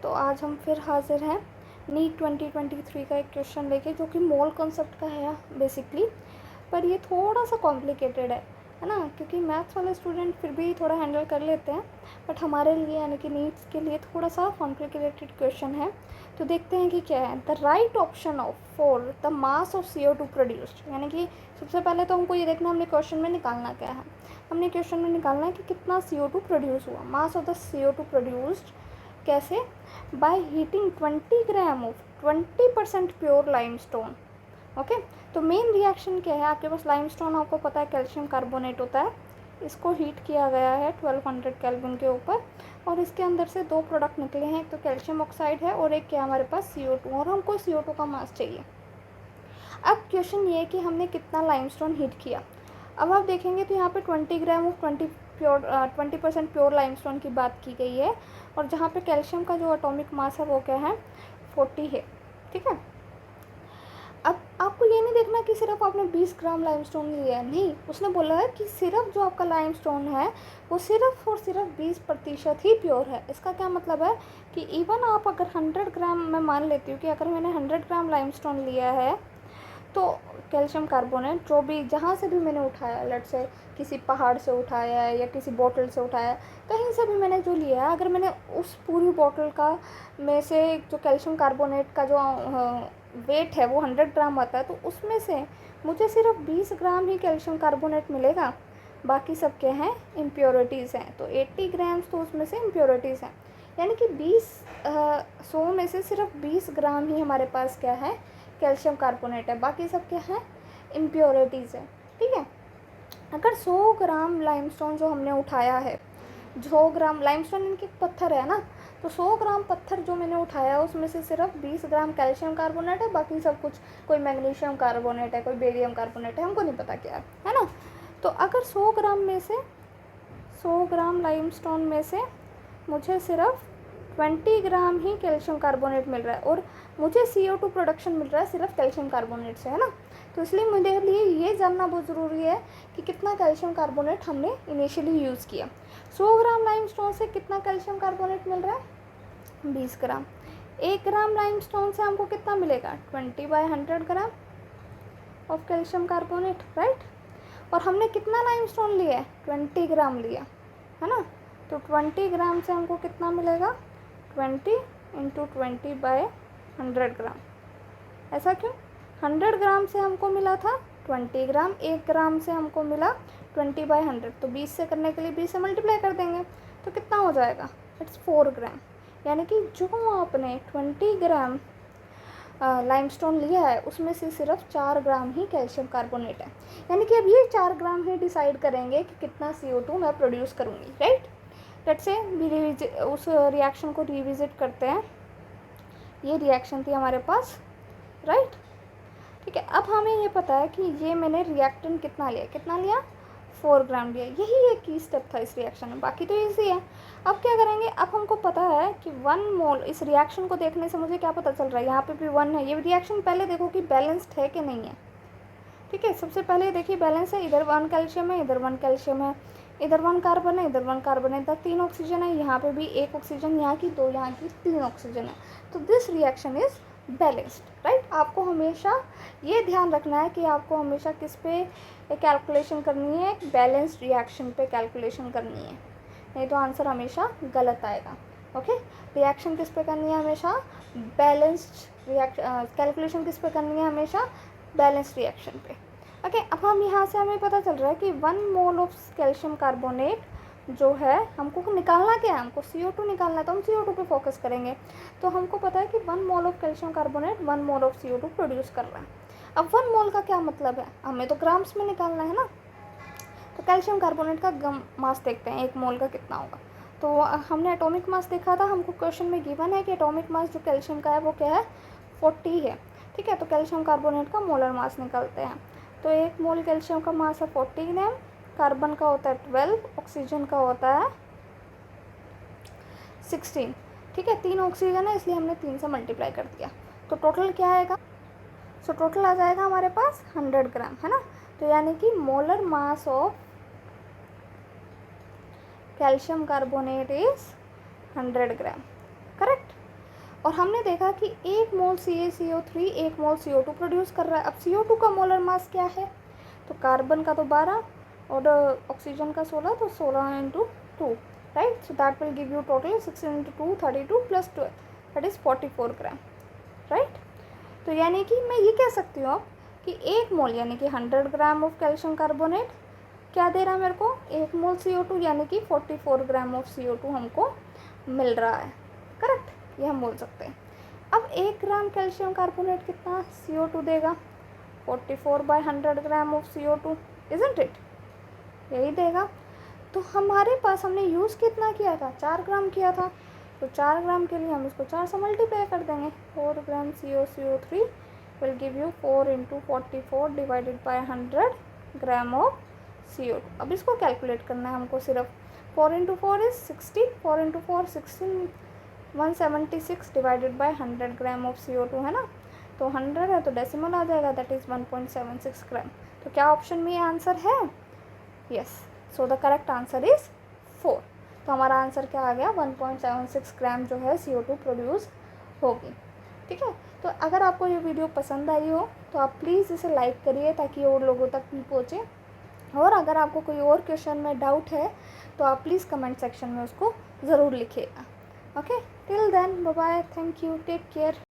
तो आज हम फिर हाजिर हैं नीट 2023 का एक क्वेश्चन लेके, जो कि मोल कॉन्सेप्ट का है बेसिकली, पर ये थोड़ा सा कॉम्प्लिकेटेड है ना, क्योंकि मैथ्स वाले स्टूडेंट फिर भी थोड़ा हैंडल कर लेते हैं, बट हमारे लिए यानी कि नीट्स के लिए थोड़ा सा कॉम्प्लिकेटेड क्वेश्चन है। तो देखते हैं कि क्या है। The right option of for the mass of CO2 produced, यानी कि सबसे पहले तो हमको ये देखना हमने क्वेश्चन में निकालना क्या है। हमने क्वेश्चन में निकालना है कि कितना CO2 प्रोड्यूस हुआ, mass of the CO2 produced. कैसे? By heating 20 gram of 20% pure limestone. Okay, तो मेन रिएक्शन क्या है, आपके पास लाइमस्टोन आपको पता है कैल्शियम कार्बोनेट होता है, इसको हीट किया गया है 1200 केल्विन के ऊपर, और इसके अंदर से दो प्रोडक्ट निकले हैं, एक तो कैल्शियम ऑक्साइड है और एक क्या हमारे पास CO2, और हमको CO2 का मास चाहिए। अब क्वेश्चन ये है कि हमने कितना लाइमस्टोन हीट किया। अब आप देखेंगे तो यहाँ पे 20 ग्राम ऑफ 20% प्योर लाइमस्टोन की बात की गई है, और जहाँ पे कैल्शियम का जो एटॉमिक मास है वो क्या है, 40 है। ठीक है, अब आपको ये नहीं देखना कि सिर्फ आपने 20 ग्राम लाइमस्टोन लिया है, नहीं, उसने बोला है कि सिर्फ जो आपका लाइमस्टोन है वो सिर्फ और सिर्फ 20% ही प्योर है। इसका क्या मतलब है कि इवन आप अगर 100 ग्राम, मैं मान लेती हूँ कि अगर मैंने 100 ग्राम लाइमस्टोन लिया है, तो कैल्शियम कार्बोनेट जो भी जहाँ से भी मैंने उठाया, लेट्स से किसी पहाड़ से उठाया है या किसी बोतल से उठाया है, कहीं से भी मैंने जो लिया है, अगर मैंने उस पूरी बोतल का में से जो कैल्शियम कार्बोनेट का जो वेट है वो 100 ग्राम आता है, तो उसमें से मुझे सिर्फ 20 ग्राम ही कैल्शियम कार्बोनेट मिलेगा, बाकी सब क्या हैं, इम्प्योरिटीज़ हैं। तो 80 ग्राम्स तो उसमें से इम्प्योरिटीज़ हैं, यानी कि 100 में से सिर्फ 20 ग्राम ही हमारे पास क्या है, कैल्शियम कार्बोनेट है, बाकी सब क्या है, इम्प्योरिटीज़ है। ठीक है, अगर 100 ग्राम लाइमस्टोन जो हमने उठाया है, 100 ग्राम लाइमस्टोन इनके पत्थर है ना, तो 100 ग्राम पत्थर जो मैंने उठाया उसमें से सिर्फ 20 ग्राम कैल्शियम कार्बोनेट है, बाकी सब कुछ कोई मैग्नीशियम कार्बोनेट है, कोई बेरियम कार्बोनेट है, हमको नहीं पता क्या है ना। तो अगर 100 ग्राम में से 100 ग्राम लाइमस्टोन में से मुझे सिर्फ 20 ग्राम ही कैल्शियम कार्बोनेट मिल रहा है, और मुझे CO2 प्रोडक्शन मिल रहा है सिर्फ कैल्शियम कार्बोनेट से, है ना। तो इसलिए मेरे लिए ये जानना बहुत ज़रूरी है कि कितना कैल्शियम कार्बोनेट हमने इनिशियली यूज़ किया। 100 ग्राम लाइमस्टोन से कितना कैल्शियम कार्बोनेट मिल रहा है, 20 ग्राम। 1 ग्राम लाइमस्टोन से हमको कितना मिलेगा, 20/100 gram of calcium carbonate, right. और हमने कितना लाइमस्टोन लिया है, 20 ग्राम लिया है ना, तो 20 ग्राम से हमको कितना मिलेगा, 20 × 20/100 ग्राम। ऐसा क्यों, 100 ग्राम से हमको मिला था 20 ग्राम, 1 ग्राम से हमको मिला 20/100, तो 20 से करने के लिए 20 से मल्टीप्लाई कर देंगे, तो कितना हो जाएगा, इट्स 4 ग्राम। यानी कि जो आपने 20 ग्राम लाइमस्टोन लिया है उसमें से सिर्फ 4 ग्राम ही कैल्शियम कार्बोनेट है, यानी कि अब ये 4 ग्राम ही डिसाइड करेंगे कि कितना CO2 मैं प्रोड्यूस करूँगी, राइट। लेट्स से उस रिएक्शन को रिविजिट करते हैं। ये रिएक्शन थी हमारे पास, राइट। ठीक है, अब हमें ये पता है कि ये मैंने रिएक्टेंट कितना लिया, 4 ग्राम लिया। यही एक की स्टेप था इस रिएक्शन में, बाकी तो ईजी है। अब क्या करेंगे, अब हमको पता है कि 1 मोल, इस रिएक्शन को देखने से मुझे क्या पता चल रहा है, यहाँ पे भी 1 है। ये रिएक्शन पहले देखो कि बैलेंस्ड है कि नहीं है। ठीक है, सबसे पहले देखिए बैलेंस है, इधर 1 कैल्शियम है, इधर 1 कैल्शियम है, इधर 1 कार्बन है, इधर 1 कार्बन है, इधर 3 ऑक्सीजन है, यहाँ पे भी 1 ऑक्सीजन, यहाँ की 2, यहाँ की 3 ऑक्सीजन है। तो this reaction is balanced, right. आपको हमेशा ये ध्यान रखना है कि आपको हमेशा किस पे कैलकुलेशन करनी है, बैलेंस्ड रिएक्शन पे कैलकुलेशन करनी है, नहीं तो आंसर हमेशा गलत आएगा। ओके, रिएक्शन किस पे करनी है, हमेशा बैलेंस्ड कैलकुलेशन किस पे करनी है, हमेशा बैलेंस्ड रिएक्शन पे। ओके, अब हम यहाँ से हमें पता चल रहा है कि 1 मोल ऑफ कैल्शियम कार्बोनेट जो है, हमको निकालना क्या है, हमको CO2 निकालना है, तो हम CO2 पे फोकस करेंगे। तो हमको पता है कि 1 mole of calcium carbonate 1 mole of CO2 produce कर रहा है। अब 1 मोल का क्या मतलब है, हमें तो ग्राम्स में निकालना है ना। तो कैल्शियम कार्बोनेट का मास देखते हैं, 1 मोल का कितना होगा। तो हमने एटॉमिक मास देखा था, हमको क्वेश्चन में गिवन है कि एटॉमिक मास जो कैल्शियम का है वो क्या है, 40 है। ठीक है, तो कैल्शियम कार्बोनेट का मोलर मास निकालते हैं। तो 1 मोल कैल्शियम का मास है 40 ग्राम, कार्बन का होता है 12, ऑक्सीजन का होता है 16। ठीक है, 3 ऑक्सीजन है इसलिए हमने 3 से मल्टीप्लाई कर दिया, तो टोटल क्या आएगा, सो टोटल आ जाएगा हमारे पास 100 ग्राम, है ना। तो यानी कि molar mass of calcium carbonate is 100 gram, correct. और हमने देखा कि 1 मोल CaCO3 1 मोल CO2 प्रोड्यूस कर रहा है। अब CO2 का मोलर मास क्या है, तो कार्बन का तो 12 और ऑक्सीजन का 16, तो 16 into 2, right. So that will give you total 16 into 2 32 plus 12 that is 44 gram, right. तो यानी कि मैं ये कह सकती हूँ अब कि 1 मोल यानी कि 100 ग्राम ऑफ कैल्शियम कार्बोनेट क्या दे रहा है मेरे को, 1 मोल CO2 यानी कि 44 ग्राम ऑफ CO2 हमको मिल रहा है, करेक्ट, ये हम बोल सकते हैं। अब 1 ग्राम कैल्शियम कार्बोनेट कितना CO2 देगा, 44/100 gram of CO2, isn't it, यही देगा। तो हमारे पास हमने यूज़ कितना किया था, 4 ग्राम किया था, तो 4 ग्राम के लिए हम इसको 4 से मल्टीप्लाई कर देंगे। 4 ग्राम CaCO3 will give you 4 into 44 divided by 100 gram of CO2। अब इसको कैलकुलेट करना है हमको सिर्फ, 4 into 4 is 60, 4 into 4 16, 176 divided by 100 gram of CO2 है ना, तो 100 है तो डेसिमल आ जाएगा, दैट इज़ 1.76 ग्राम। तो क्या ऑप्शन में आंसर है, yes. So the correct answer is 4। तो हमारा आंसर क्या आ गया, 1.76 ग्राम जो है CO2 प्रोड्यूस होगी, ठीक है। तो अगर आपको ये वीडियो पसंद आई हो तो आप प्लीज़ इसे लाइक करिए ताकि और लोगों तक भी पहुँचे, और अगर आपको कोई और क्वेश्चन में डाउट है तो आप प्लीज़ कमेंट सेक्शन में उसको ज़रूर लिखिएगा। Okay, till then bye bye, thank you, take care.